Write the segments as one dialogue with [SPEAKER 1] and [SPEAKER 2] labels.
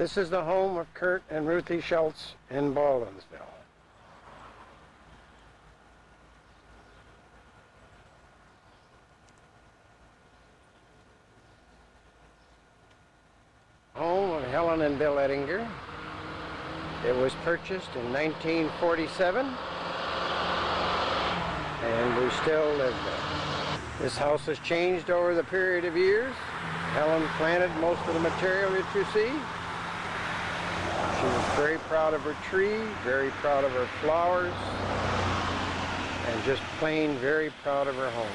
[SPEAKER 1] This is the home of Kurt and Ruthie Schultz in Baldwinsville. Home of Helen and Bill Eddinger. It was purchased in 1947, and we still live there. This house has changed over the period of years. Helen planted most of the material that you see. She was very proud of her tree, very proud of her flowers, and just plain very proud of her home.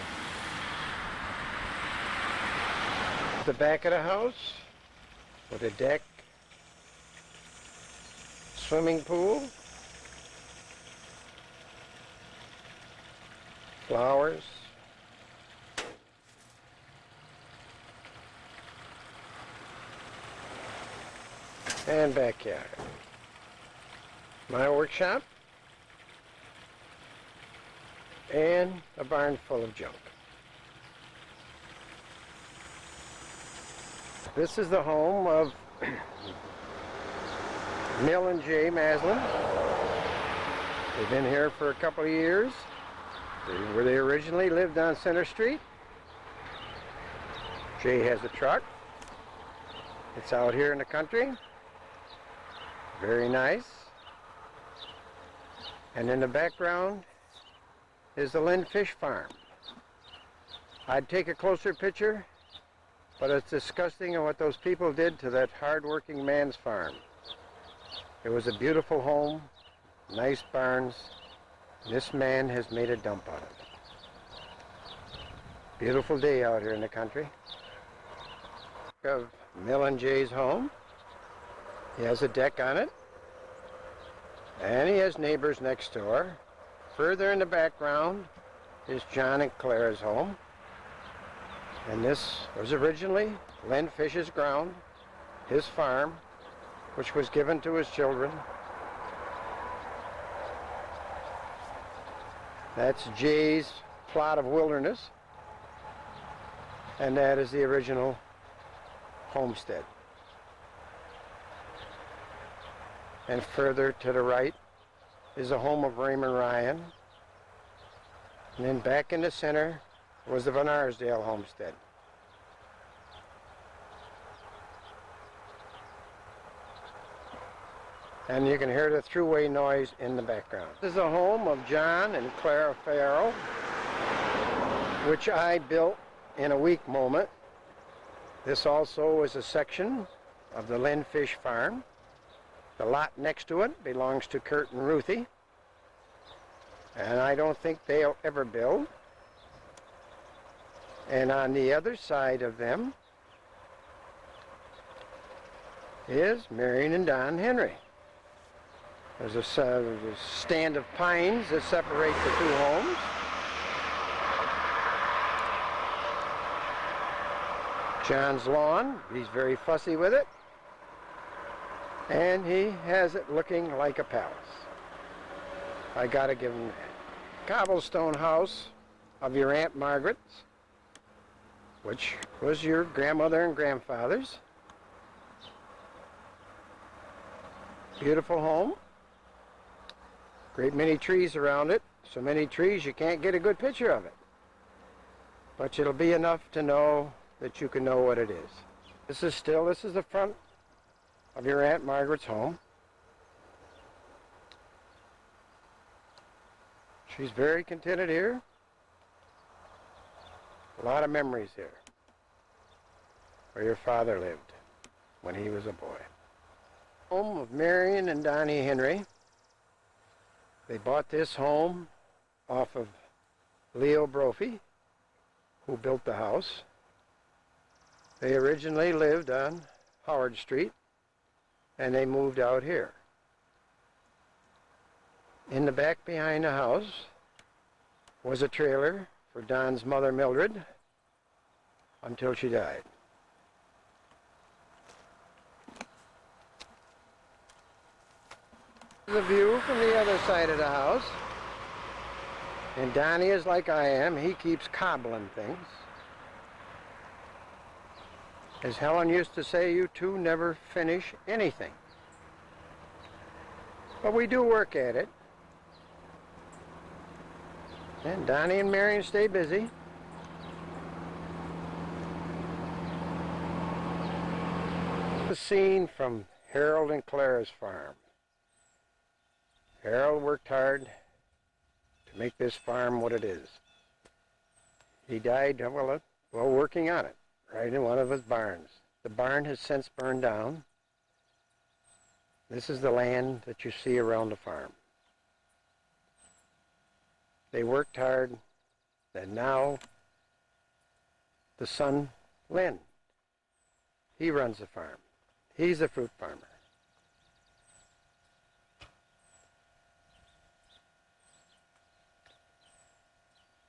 [SPEAKER 1] The back of the house with a deck, swimming pool, flowers, and backyard. My workshop, and a barn full of junk. This is the home of Mill and Jay Maslin. They've been here for a couple of years. Where they originally lived on Center Street. Jay has a truck. It's out here in the country. Very nice. And in the background is the Lynn Fish Farm. I'd take a closer picture, but it's disgusting what those people did to that hard-working man's farm. It was a beautiful home, nice barns. This man has made a dump on it. Beautiful day out here in the country. Of Mill and Jay's home. He has a deck on it. And he has neighbors next door. Further in the background is John and Clara's home. And this was originally Len Fish's ground, his farm, which was given to his children. That's Jay's plot of wilderness. And that is the original homestead. And further to the right is the home of Raymond Ryan. And then back in the center was the Van Arsdale homestead. And you can hear the throughway noise in the background. This is the home of John and Clara Farrell, which I built in a weak moment. This also is a section of the Lynn Fish Farm. The lot next to it belongs to Kurt and Ruthie, and I don't think they'll ever build. And on the other side of them is Marion and Don Henry. There's a stand of pines that separate the two homes. John's lawn, he's very fussy with it. And he has it looking like a palace. I gotta give him that. Cobblestone house of your Aunt Margaret's, which was your grandmother and grandfather's. Beautiful home. Great many trees around it. So many trees you can't get a good picture of it. But it'll be enough to know that you can know what it is. This is the front of your Aunt Margaret's home. She's very contented here. A lot of memories here, where your father lived when he was a boy. Home of Marion and Donnie Henry. They bought this home off of Leo Brophy, who built the house. They originally lived on Howard Street, and they moved out here. In the back behind the house was a trailer for Don's mother, Mildred, until she died. The view from the other side of the house. And Donnie is like I am. He keeps cobbling things. As Helen used to say, you two never finish anything. But we do work at it. And Donnie and Marion stay busy. The scene from Harold and Clara's farm. Harold worked hard to make this farm what it is. He died, well, working on it, right in one of his barns. The barn has since burned down. This is the land that you see around the farm. They worked hard, and now the son, Lynn, he runs the farm. He's a fruit farmer.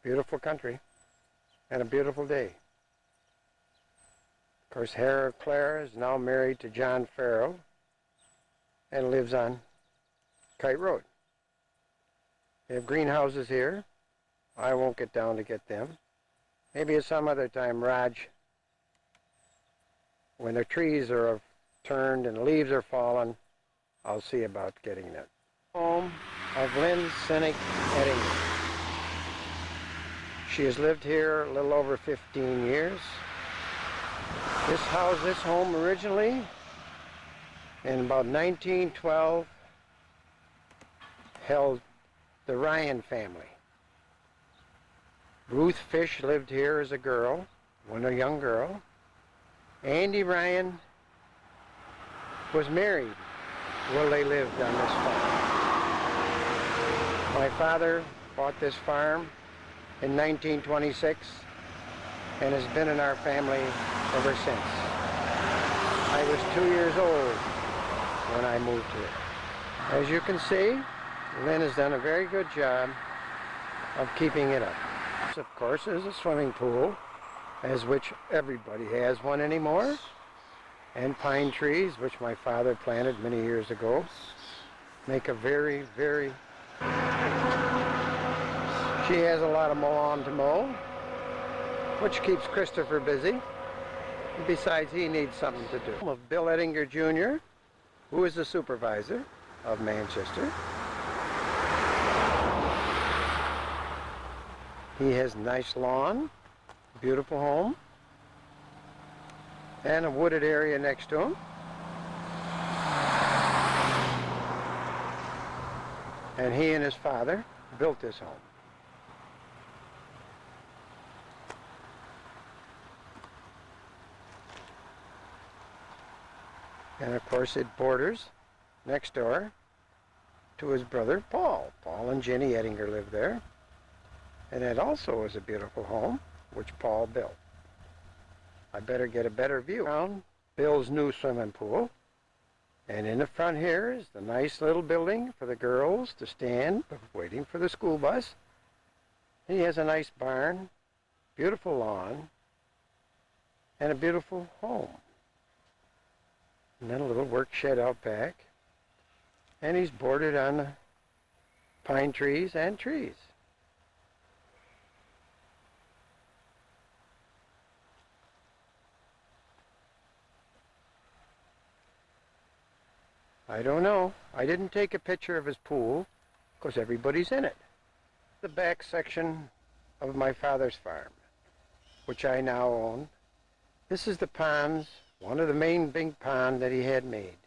[SPEAKER 1] Beautiful country and a beautiful day. Of course, Harold Clara is now married to John Farrell and lives on Kite Road. They have greenhouses here. I won't get down to get them. Maybe at some other time, Raj, when the trees are turned and the leaves are fallen, I'll see about getting them. Home of Lynn Cynic Eddinger. She has lived here a little over 15 years. This home originally in about 1912 held the Ryan family. Ruth Fish lived here as a girl, when a young girl. Andy Ryan was married while they lived on this farm. My father bought this farm in 1926 and has been in our family ever since. I was 2 years old when I moved here. As you can see, Lynn has done a very good job of keeping it up. This, of course, is a swimming pool, as which everybody has one anymore, and pine trees, which my father planted many years ago, make a very, very... She has a lot of lawn to mow, which keeps Christopher busy. Besides, he needs something to do. Of Bill Eddinger Jr., who is the supervisor of Manchester. He has nice lawn, beautiful home, and a wooded area next to him. And he and his father built this home. And of course it borders next door to his brother Paul. Paul and Jenny Eddinger lived there. And it also is a beautiful home, which Paul built. I better get a better view around Bill's new swimming pool. And in the front here is the nice little building for the girls to stand waiting for the school bus. He has a nice barn, beautiful lawn, and a beautiful home. And then a little work shed out back. And he's bordered on the pine trees and trees. I don't know. I didn't take a picture of his pool because everybody's in it. The back section of my father's farm, which I now own. This is the ponds, one of the main big ponds that he had made,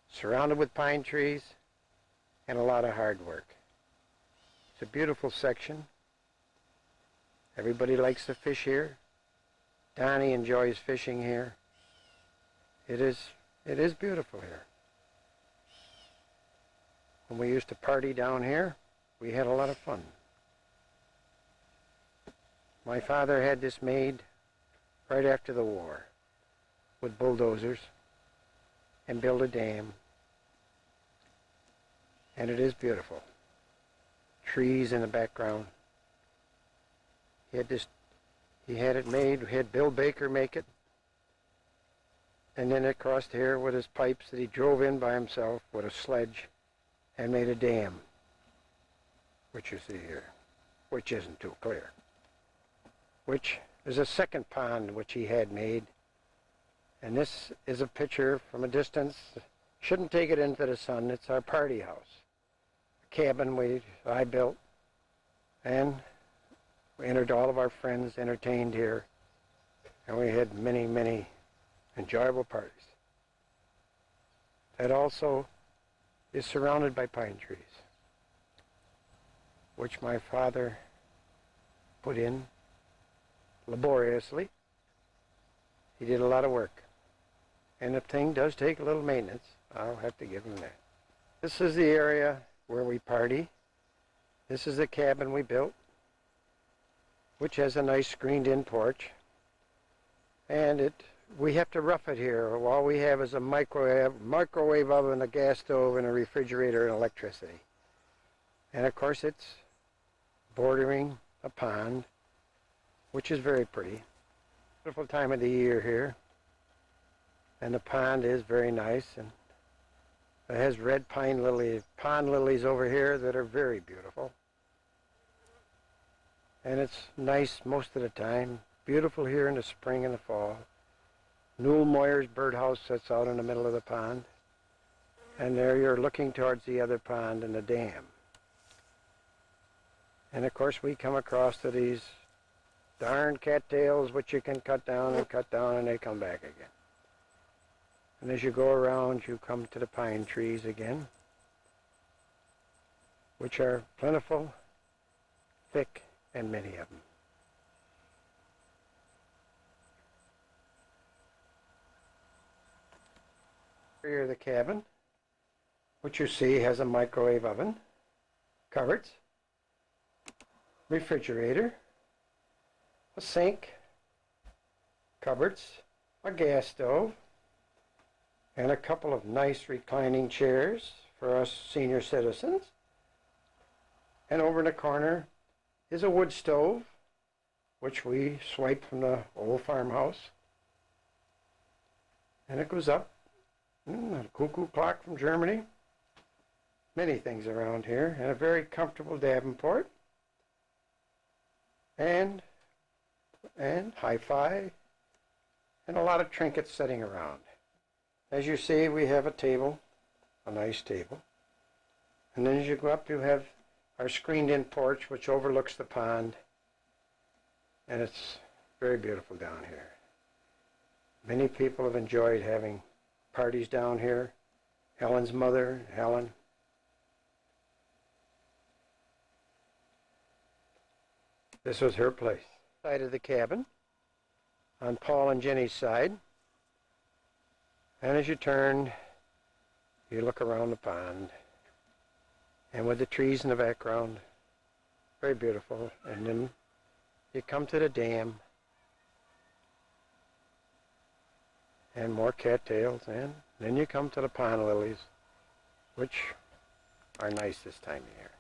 [SPEAKER 1] surrounded with pine trees and a lot of hard work. It's a beautiful section. Everybody likes to fish here. Donnie enjoys fishing here. It is beautiful here. When we used to party down here, we had a lot of fun. My father had this made right after the war with bulldozers and built a dam. And it is beautiful. Trees in the background. He had it made, we had Bill Baker make it. And then it crossed here with his pipes that he drove in by himself with a sledge and made a dam, which you see here, which isn't too clear, which is a second pond which he had made And this is a picture from a distance. Shouldn't take it into the sun. It's our party house. A cabin I built. And we entered all of our friends, entertained here. And we had many, many enjoyable parties. That also is surrounded by pine trees, which my father put in laboriously. He did a lot of work. And the thing does take a little maintenance. I'll have to give him that. This is the area where we party. This is the cabin we built, which has a nice screened-in porch. And we have to rough it here. All we have is a microwave oven, a gas stove, and a refrigerator and electricity. And of course it's bordering a pond, which is very pretty. Beautiful time of the year here. And the pond is very nice, and it has red pond lilies over here that are very beautiful. And it's nice most of the time. Beautiful here in the spring and the fall. Newell Moyer's birdhouse sits out in the middle of the pond. And there you're looking towards the other pond and the dam. And of course we come across to these darn cattails which you can cut down and they come back again. And as you go around, you come to the pine trees again, which are plentiful, thick, and many of them. Here the cabin, which you see has a microwave oven, cupboards, refrigerator, a sink, cupboards, a gas stove, and a couple of nice reclining chairs for us senior citizens. And over in the corner is a wood stove, which we swiped from the old farmhouse. And it goes up. A cuckoo clock from Germany. Many things around here. And a very comfortable Davenport. And hi-fi. And a lot of trinkets sitting around. As you see, we have a table, a nice table. And then as you go up, you have our screened-in porch, which overlooks the pond. And it's very beautiful down here. Many people have enjoyed having parties down here. Helen's mother, Helen. This was her place. Side of the cabin, on Paul and Jenny's side. And as you turn, you look around the pond, and with the trees in the background, very beautiful. And then you come to the dam, and more cattails, and then you come to the pond lilies, which are nice this time of year.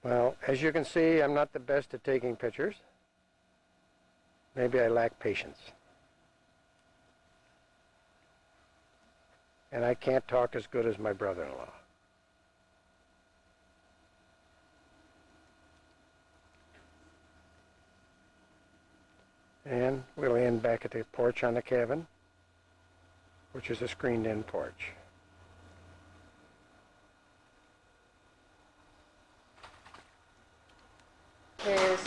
[SPEAKER 1] Well, as you can see, I'm not the best at taking pictures. Maybe I lack patience. And I can't talk as good as my brother-in-law. And we'll end back at the porch on the cabin, which is a screened-in porch.
[SPEAKER 2] Is